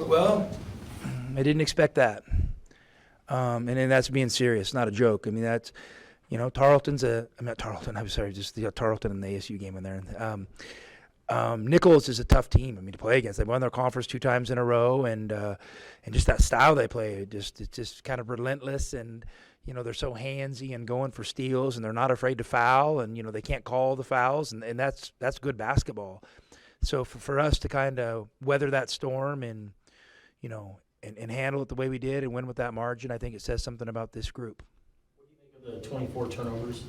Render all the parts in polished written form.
Well, I didn't expect that. And that's being serious, not a joke. I mean, that's, Tarleton's I'm not Tarleton, I'm sorry, just the Tarleton and the ASU game in there. Nichols is a tough team, to play against. They won their conference 2 times in a row, and just that style they play, it's just kind of relentless, and, they're so handsy and going for steals, and they're not afraid to foul, and, they can't call the fouls, and that's good basketball. So for us to kind of weather that storm and, and handle it the way we did and win with that margin, I think it says something about this group. What do you make of the 24 turnovers?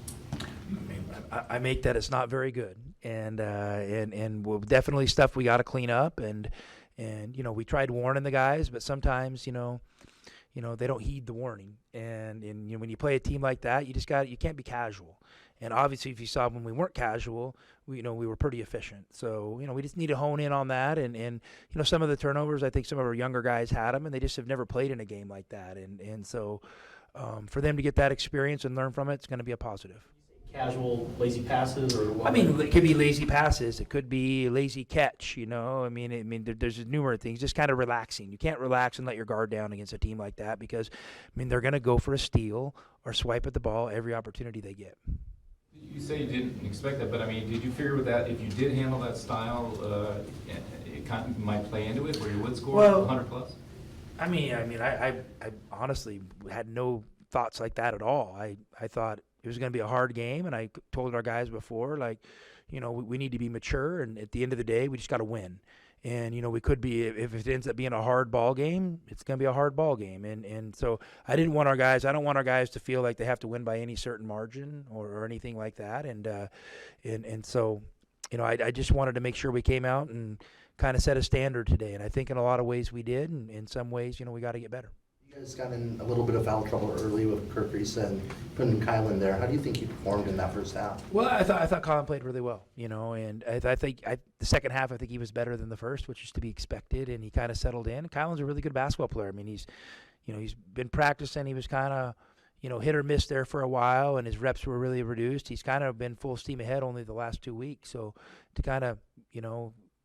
I make that it's not very good, and we'll definitely stuff we got to clean up, and we tried warning the guys, but sometimes they don't heed the warning, and when you play a team like that, you can't be casual. And obviously, if you saw when we weren't casual, we were pretty efficient. So, we just need to hone in on that. And some of the turnovers, I think some of our younger guys had them, and they just have never played in a game like that. And so for them to get that experience and learn from it, it's going to be a positive. Casual, lazy passes, or what? It could be lazy passes. It could be lazy catch, there's numerous things. Just kind of relaxing. You can't relax and let your guard down against a team like that because, they're going to go for a steal or swipe at the ball every opportunity they get. You say you didn't expect that, but did you figure with that if you did handle that style, it kind of might play into it where you would score 100 plus? I honestly had no thoughts like that at all. I thought it was going to be a hard game, and I told our guys before, we need to be mature, and at the end of the day, we just got to win. And, we could be, if it ends up being a hard ball game, it's going to be a hard ball game. And so I don't want our guys to feel like they have to win by any certain margin or anything like that. And so, I just wanted to make sure we came out and kind of set a standard today. And I think in a lot of ways we did. And in some ways, we got to get better. You guys got in a little bit of foul trouble early with Kirk Risa and putting Kyle in there. How do you think he performed in that first half? Well, I thought Colin played really well, and I think the second half I think he was better than the first, which is to be expected, and he kind of settled in. Kylan's a really good basketball player. He's been practicing. He was kind of hit or miss there for a while, and his reps were really reduced. He's kind of been full steam ahead only the last 2 weeks. So to kind of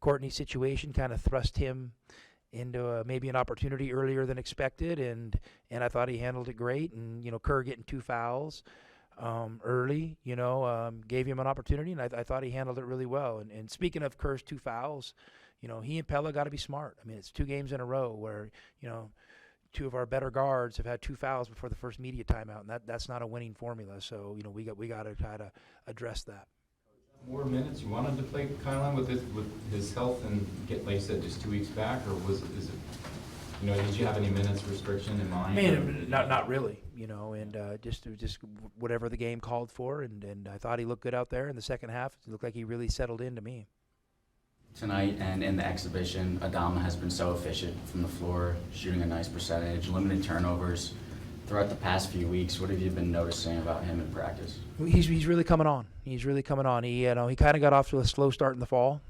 Courtney's situation kind of thrust him into maybe an opportunity earlier than expected, and I thought he handled it great. And Kerr getting 2 fouls early, gave him an opportunity, and I thought he handled it really well. And speaking of Kerr's 2 fouls, he and Pella got to be smart. It's 2 games in a row where 2 of our better guards have had 2 fouls before the first media timeout, and that's not a winning formula. So we got to try to address that. More minutes you wanted to play Kylan with his health and get, like you said, just 2 weeks back, or is it did you have any minutes restriction in mind? Not really, and just whatever the game called for, and I thought he looked good out there in the second half. It looked like he really settled into me. Tonight and in the exhibition, Adama has been so efficient from the floor, shooting a nice percentage, limited turnovers. Throughout the past few weeks, what have you been noticing about him in practice? He's really coming on. He kind of got off to a slow start in the fall,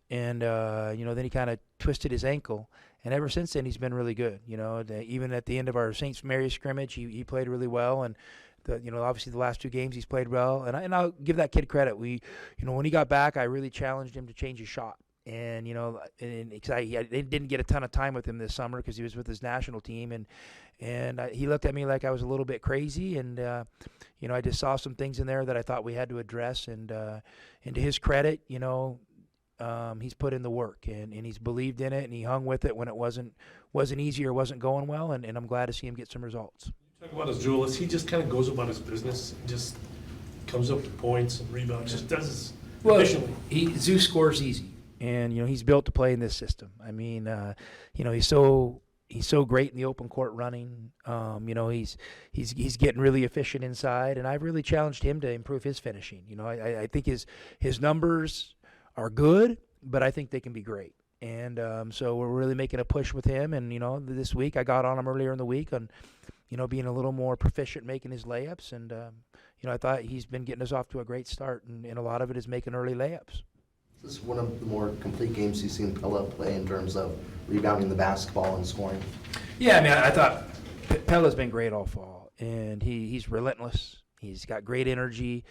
and then he kind of twisted his ankle, and ever since then he's been really good. Even at the end of our St. Mary's scrimmage, he played really well, and obviously the last 2 games he's played well, and I'll give that kid credit. When he got back, I really challenged him to change his shot. And I didn't get a ton of time with him this summer because he was with his national team, and he looked at me like I was a little bit crazy, and I just saw some things in there that I thought we had to address, and to his credit, he's put in the work, and he's believed in it, and he hung with it when it wasn't easy or wasn't going well, and I'm glad to see him get some results. Talk about his duelist. He just kind of goes about his business, just comes up to points and rebounds, just does it efficiently. Zeus scores easy. And he's built to play in this system. He's so great in the open court running. He's getting really efficient inside, and I've really challenged him to improve his finishing. I think his numbers are good, but I think they can be great. And so we're really making a push with him. And this week I got on him earlier in the week on being a little more proficient making his layups. And I thought he's been getting us off to a great start, and a lot of it is making early layups. This is one of the more complete games you've seen Pella play in terms of rebounding the basketball and scoring. Yeah, I thought Pella's been great all fall, and he's relentless. He's got great energy.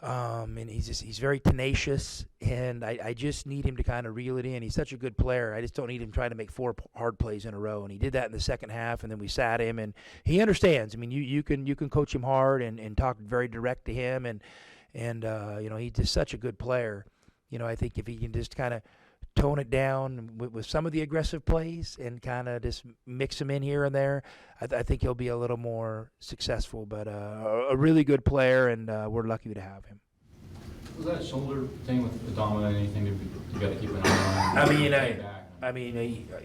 And he's very tenacious, and I just need him to kind of reel it in. He's such a good player. I just don't need him trying to make 4 hard plays in a row. And he did that in the second half, and then we sat him, and he understands. I mean, you can coach him hard and talk very direct to him, and he's just such a good player. I think if he can just kind of tone it down with some of the aggressive plays and kind of just mix them in here and there, I think he'll be a little more successful. But a really good player, and we're lucky to have him. Was that shoulder thing with Adama anything you got to keep an eye on?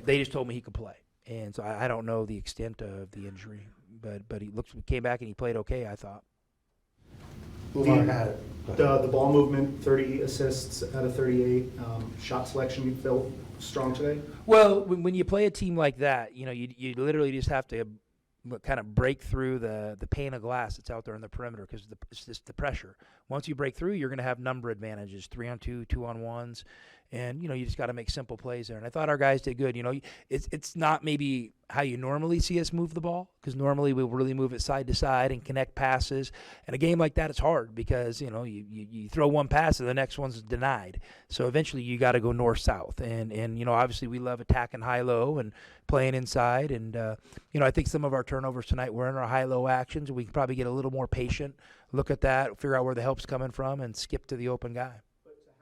They just told me he could play, and so I don't know the extent of the injury, but he came back and he played okay, I thought. Umar had it. Go ahead. The ball movement, 30 assists out of 38. Shot selection, you felt strong today? Well, when you play a team like that, you literally just have to kind of break through the pane of glass that's out there on the perimeter, because it's just the pressure. Once you break through, you're going to have number advantages, 3-on-2, 2-on-1s, and you just got to make simple plays there. And I thought our guys did good. It's not maybe how you normally see us move the ball, because normally we'll really move it side to side and connect passes. And a game like that, it's hard because you throw one pass and the next one's denied. So eventually you got to go north south. And obviously we love attacking high low and playing inside. And I think some of our turnovers tonight were in our high low actions. We can probably get a little more patient, look at that, figure out where the help's coming from, and skip to the open guy.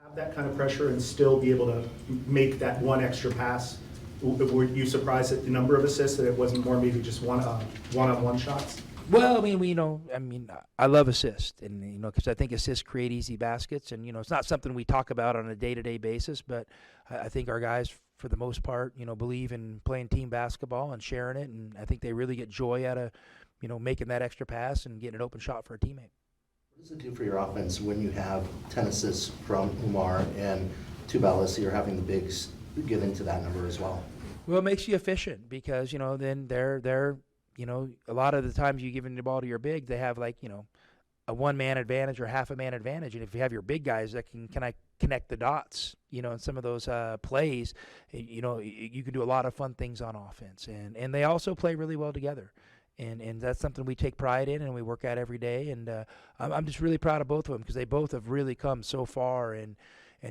Have that kind of pressure and still be able to make that one extra pass. Were you surprised at the number of assists, that it wasn't more maybe just one-on-one shots? Well, I love assists, and because I think assists create easy baskets, and it's not something we talk about on a day-to-day basis, but I think our guys, for the most part, believe in playing team basketball and sharing it, and I think they really get joy out of, making that extra pass and getting an open shot for a teammate. What does it do for your offense when you have 10 assists from Umar and Tubelis, so you're having the bigs get into that number as well? Well, it makes you efficient because, then they're a lot of the times you give the ball to your big, they have a one-man advantage or half a man advantage. And if you have your big guys that can connect the dots, in some of those plays, you can do a lot of fun things on offense. And they also play really well together. And that's something we take pride in and we work at every day. And I'm just really proud of both of them because they both have really come so far and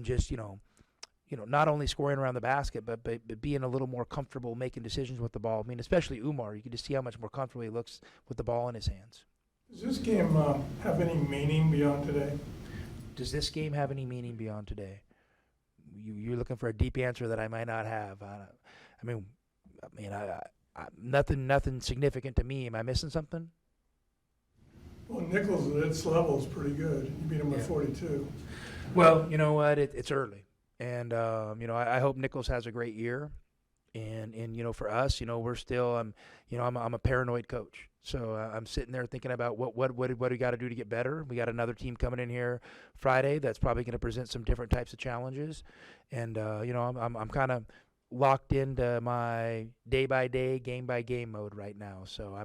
just, not only scoring around the basket, but being a little more comfortable making decisions with the ball. Especially Umar, you can just see how much more comfortable he looks with the ball in his hands. Does this game have any meaning beyond today? Does this game have any meaning beyond today? You're looking for a deep answer that I might not have. Nothing significant to me. Am I missing something? Well, Nichols at its level is pretty good. You beat him by Yeah. 42. Well, you know what? It's early. And, I hope Nichols has a great year. And for us, we're still, I'm a paranoid coach. So I'm sitting there thinking about what we got to do to get better. We got another team coming in here Friday that's probably going to present some different types of challenges. And, I'm kind of locked into my day-by-day, game-by-game mode right now. So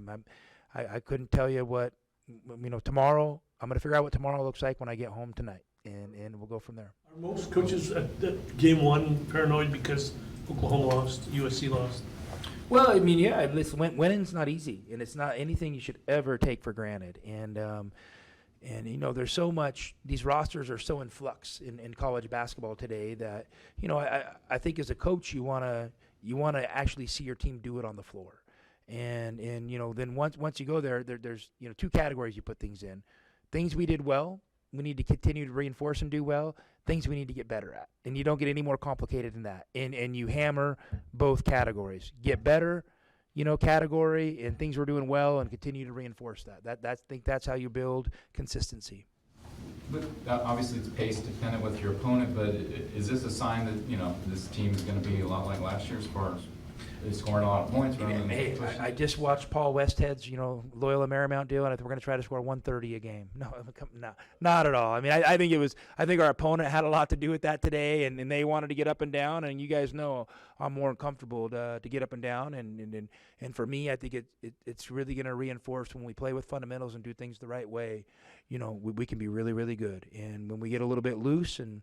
I couldn't tell you what, tomorrow, I'm going to figure out what tomorrow looks like when I get home tonight. And we'll go from there. Are most coaches at game one paranoid because Oklahoma lost, USC lost? Well, listen, winning's not easy, and it's not anything you should ever take for granted. And there's so much. These rosters are so in flux in college basketball today that I think as a coach you wanna actually see your team do it on the floor. And then once you go there's two categories you put things in. Things we did well, we need to continue to reinforce and do well. Things we need to get better at. And you don't get any more complicated than that. And you hammer both categories. Get better, category, and things we're doing well, and continue to reinforce that. I think that's how you build consistency. But obviously it's pace dependent with your opponent, but is this a sign that, this team is going to be a lot like last year as far as they scoring a lot of points? Hey, I just watched Paul Westhead's, Loyola Marymount deal, and I think we're going to try to score 130 a game. No, not at all. I think our opponent had a lot to do with that today, and they wanted to get up and down, and you guys know I'm more comfortable to get up and down, and for me, I think it's really going to reinforce when we play with fundamentals and do things the right way. We can be really, really good, and when we get a little bit loose and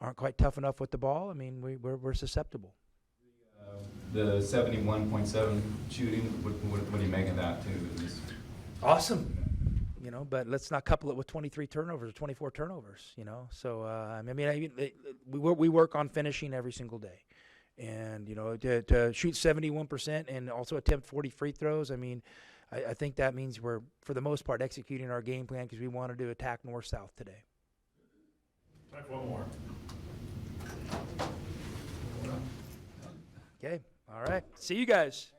aren't quite tough enough with the ball, we're susceptible. The 71.7 shooting, what do you make of that too? Awesome. you know, but let's not couple it with 23 turnovers or 24 turnovers, you know. So, we work on finishing every single day. And, you know, to shoot 71% and also attempt 40 free throws, I mean, I think that means we're, for the most part, executing our game plan because we wanted to attack north-south today. Time for one more. Okay, all right. See you guys.